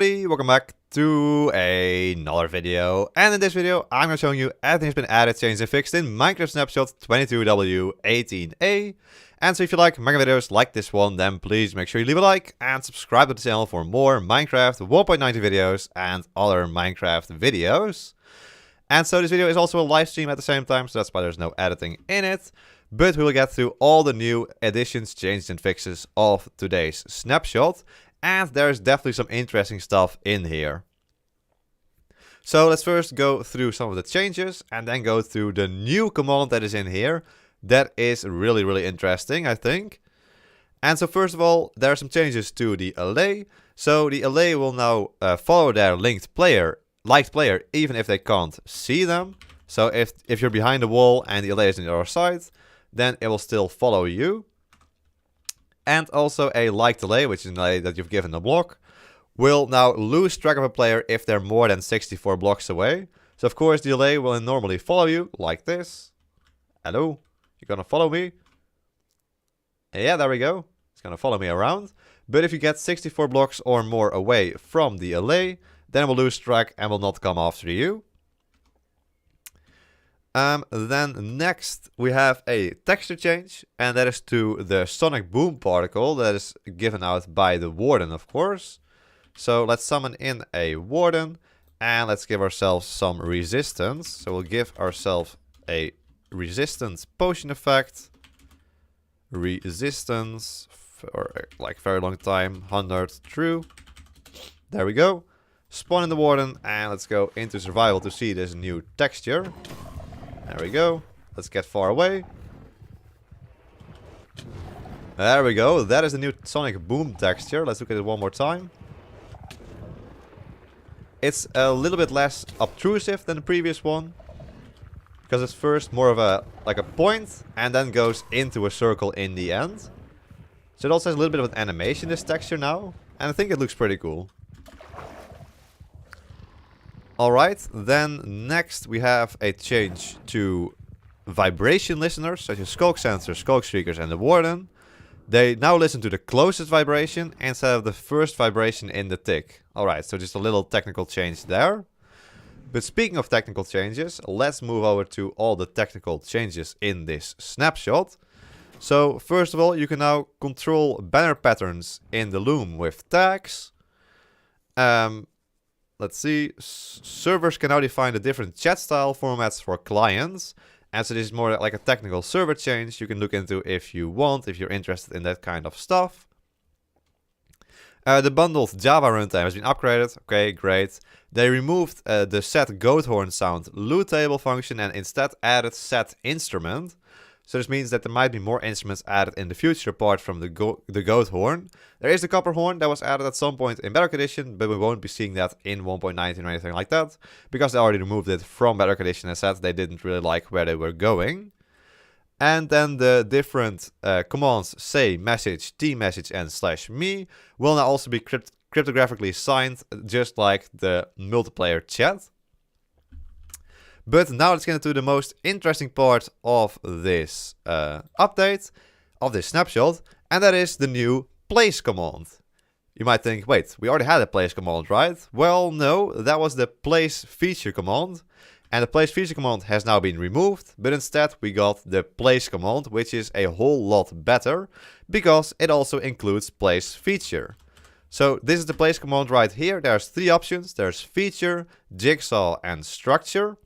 Hey, welcome back to another video, and in this video I'm going to show you everything has been added, changed and fixed in Minecraft Snapshot 22w18a. And so if you like Minecraft videos like this one, then please make sure you leave a like and subscribe to the channel for more Minecraft 1.90 videos and other Minecraft videos. And so this video is also a live stream at the same time, so that's why there's no editing in it. But we will get through all the new additions, changes and fixes of today's snapshot. And there's definitely some interesting stuff in here. So let's first go through some of the changes and then go through the new command that is in here. That is really interesting, I think. And so first of all, there are some changes to the Allay. So the Allay will now follow their liked player even if they can't see them. So if you're behind the wall and the Allay is on the other side, then it will still follow you. And also a liked Allay, which is an Allay that you've given a block, will now lose track of a player if they're more than 64 blocks away. So of course the Allay will normally follow you like this. Hello, you're gonna follow me? Yeah, there we go. It's gonna follow me around. But if you get 64 blocks or more away from the Allay, then it will lose track and will not come after you. Then next we have a texture change, and that is to the sonic boom particle that is given out by the Warden, of course. So let's summon in a Warden and let's give ourselves some resistance. So we'll give ourselves a resistance potion effect. Resistance for like very long time, 100 true. There we go. Spawn in the Warden and let's go into survival to see this new texture. There we go. Let's get far away. There we go. That is the new sonic boom texture. Let's look at it one more time. It's a little bit less obtrusive than the previous one, because it's first more of a point and then goes into a circle in the end. So it also has a little bit of an animation, this texture now, and I think it looks pretty cool. Alright, then next we have a change to vibration listeners, such as Skulk Sensors, Skulk Streakers and the Warden. They now listen to the closest vibration instead of the first vibration in the tick. Alright, so just a little technical change there. But speaking of technical changes, let's move over to all the technical changes in this snapshot. So first of all, you can now control banner patterns in the loom with tags. Let's see, servers can now define the different chat style formats for clients. And so this is more like a technical server change you can look into if you want, if you're interested in that kind of stuff. The bundled Java runtime has been upgraded. Okay, great. They removed the set goat horn sound loot table function and instead added set instrument. So this means that there might be more instruments added in the future apart from the goat horn. There is the copper horn that was added at some point in Bedrock Edition, but we won't be seeing that in 1.19 or anything like that, because they already removed it from Bedrock Edition and said they didn't really like where they were going. And then the different commands say, message, t-message and /me will now also be cryptographically signed, just like the multiplayer chat. But now let's get into the most interesting part of this update, of this snapshot, and that is the new place command. You might think, wait, we already had a place command, right? Well, no, that was the place feature command. And the place feature command has now been removed, but instead we got the place command, which is a whole lot better, because it also includes place feature. So this is the place command right here. There's three options. There's feature, jigsaw and structure.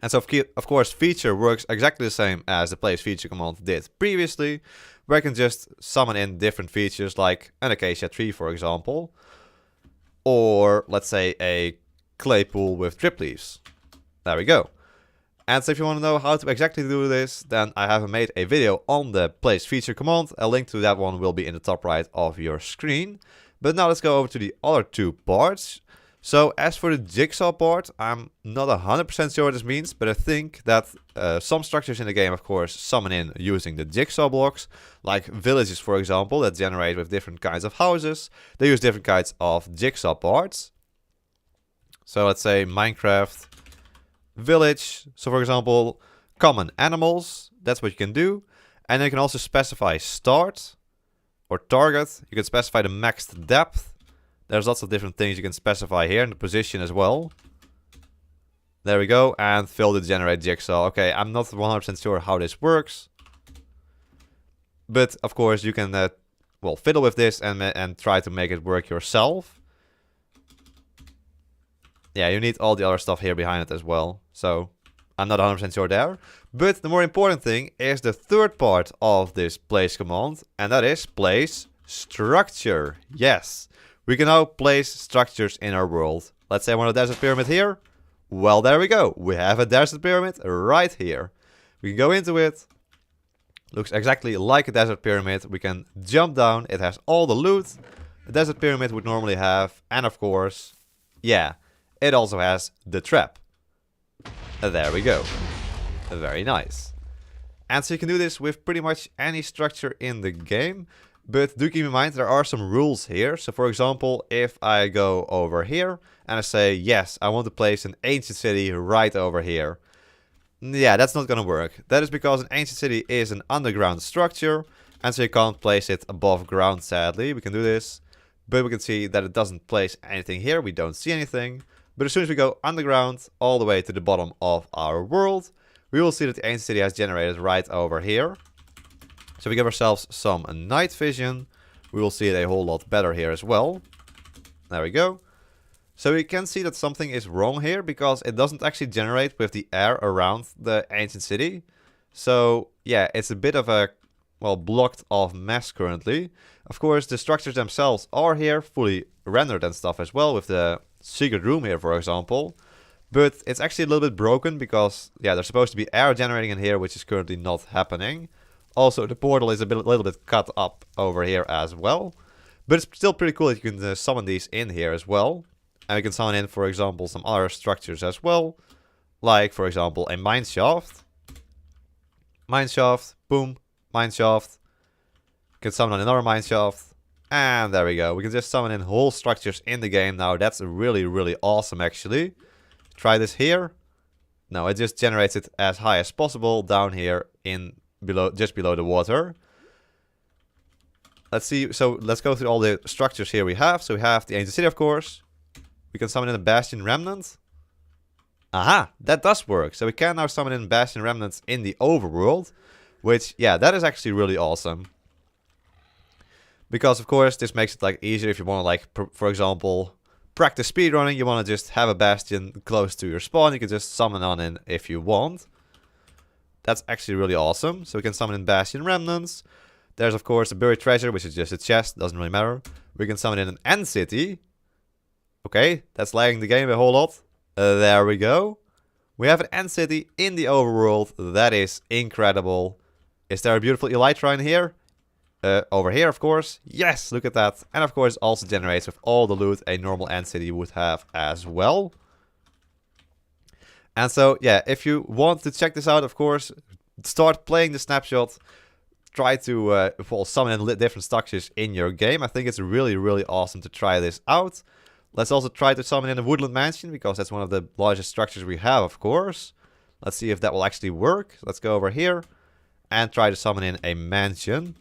And so of course feature works exactly the same as the place feature command did previously, where I can just summon in different features like an acacia tree, for example, or let's say a clay pool with drip leaves. There we go. And so if you want to know how to exactly do this, then I have made a video on the place feature command. A link to that one will be in the top right of your screen. But now let's go over to the other two parts. So as for the jigsaw part, I'm not 100% sure what this means, but I think that some structures in the game, of course, summon in using the jigsaw blocks, like villages, for example, that generate with different kinds of houses. They use different kinds of jigsaw parts. So let's say Minecraft village. So for example, common animals, that's what you can do. And then you can also specify start or target. You can specify the maxed depth. There's lots of different things you can specify here in the position as well. There we go, and fill the generate jigsaw. Okay, I'm not 100% sure how this works. But, of course, you can, well, fiddle with this and try to make it work yourself. Yeah, you need all the other stuff here behind it as well. So, I'm not 100% sure there. But the more important thing is the third part of this place command. And that is place structure. Yes, we can now place structures in our world. Let's say I want a desert pyramid here. Well, there we go. We have a desert pyramid right here. We can go into it. Looks exactly like a desert pyramid. We can jump down. It has all the loot a desert pyramid would normally have. And of course, yeah, it also has the trap. There we go. Very nice. And so you can do this with pretty much any structure in the game. But do keep in mind there are some rules here. So for example, if I go over here and I say, yes, I want to place an ancient city right over here. Yeah, that's not going to work. That is because an ancient city is an underground structure. And so you can't place it above ground, sadly. We can do this. But we can see that it doesn't place anything here. We don't see anything. But as soon as we go underground, all the way to the bottom of our world, we will see that the ancient city has generated right over here. So we give ourselves some night vision. We will see it a whole lot better here as well. There we go. So we can see that something is wrong here because it doesn't actually generate with the air around the ancient city. So yeah, it's a bit of a, well, blocked off mess currently. Of course, the structures themselves are here fully rendered and stuff as well with the secret room here, for example. But it's actually a little bit broken because, yeah, there's supposed to be air generating in here, which is currently not happening. Also, the portal is a little bit cut up over here as well. But it's still pretty cool that you can summon these in here as well. And we can summon in, for example, some other structures as well. Like, for example, a mine shaft. Mine shaft, boom, mine shaft. You can summon another mine shaft. And there we go. We can just summon in whole structures in the game now. That's really, really awesome, actually. Try this here. No, it just generates it as high as possible down here in below, just below the water. Let's see. So let's go through all the structures here we have. So we have the ancient city, of course. We can summon in a bastion remnant. Aha, that does work. So we can now summon in bastion remnants in the overworld. Which, yeah, that is actually really awesome. Because, of course, this makes it like easier if you want to, like, for example, practice speedrunning. You want to just have a bastion close to your spawn. You can just summon on in if you want. That's actually really awesome. So we can summon in bastion remnants. There's, of course, a buried treasure, which is just a chest. Doesn't really matter. We can summon in an end city. Okay, that's lagging the game a whole lot. There we go. We have an end city in the overworld. That is incredible. Is there a beautiful elytra in here? Over here, of course. Yes, look at that. And of course, also generates with all the loot a normal end city would have as well. And so, yeah, if you want to check this out, of course, start playing the snapshot. Try to well, summon in different structures in your game. I think it's really, really awesome to try this out. Let's also try to summon in a woodland mansion, because that's one of the largest structures we have, of course. Let's see if that will actually work. Let's go over here and try to summon in a mansion.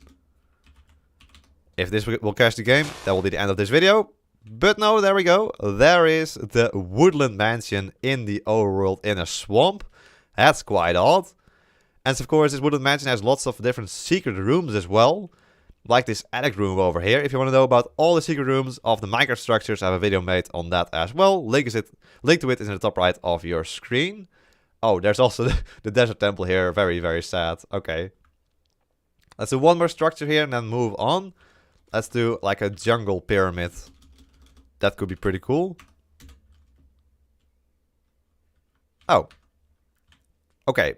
If this will crash the game, that will be the end of this video. But no, there we go. There is the woodland mansion in the overworld in a swamp. That's quite odd. And of course, this woodland mansion has lots of different secret rooms as well. Like this attic room over here. If you want to know about all the secret rooms of the Minecraft structures, I have a video made on that as well. Link to it is in the top right of your screen. Oh, there's also the desert temple here. Very, very sad. Okay. Let's do one more structure here and then move on. Let's do like a jungle pyramid. That could be pretty cool. Oh. Okay.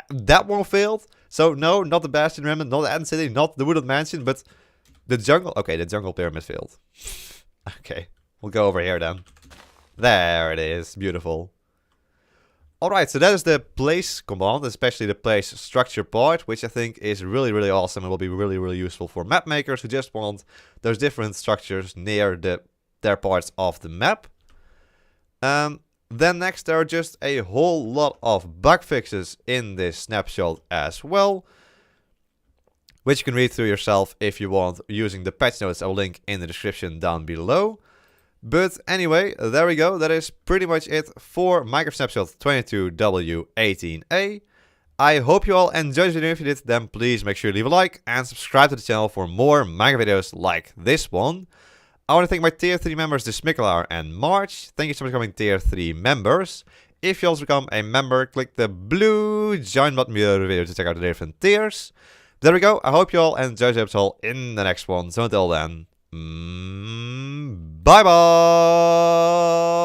That one failed. So no, not the Bastion Remnant, not the End City, not the Woodland Mansion, but the jungle. Okay, the jungle pyramid failed. Okay, we'll go over here then. There it is. Beautiful. Alright, so that is the place command, especially the place structure part, which I think is really, really awesome and will be really, really useful for map makers who just want those different structures near their parts of the map. Then next, there are just a whole lot of bug fixes in this snapshot as well, which you can read through yourself if you want, using the patch notes I will link in the description down below. But anyway, there we go. That is pretty much it for Minecraft Snapshot 22w18a. I hope you all enjoyed this video. If you did, then please make sure you leave a like and subscribe to the channel for more Minecraft videos like this one. I want to thank my tier 3 members, Dismicklar and March. Thank you so much for becoming tier 3 members. If you also become a member, click the blue join button below the video to check out the different tiers. There we go. I hope you all enjoyed the episode in the next one. So until then, bye bye!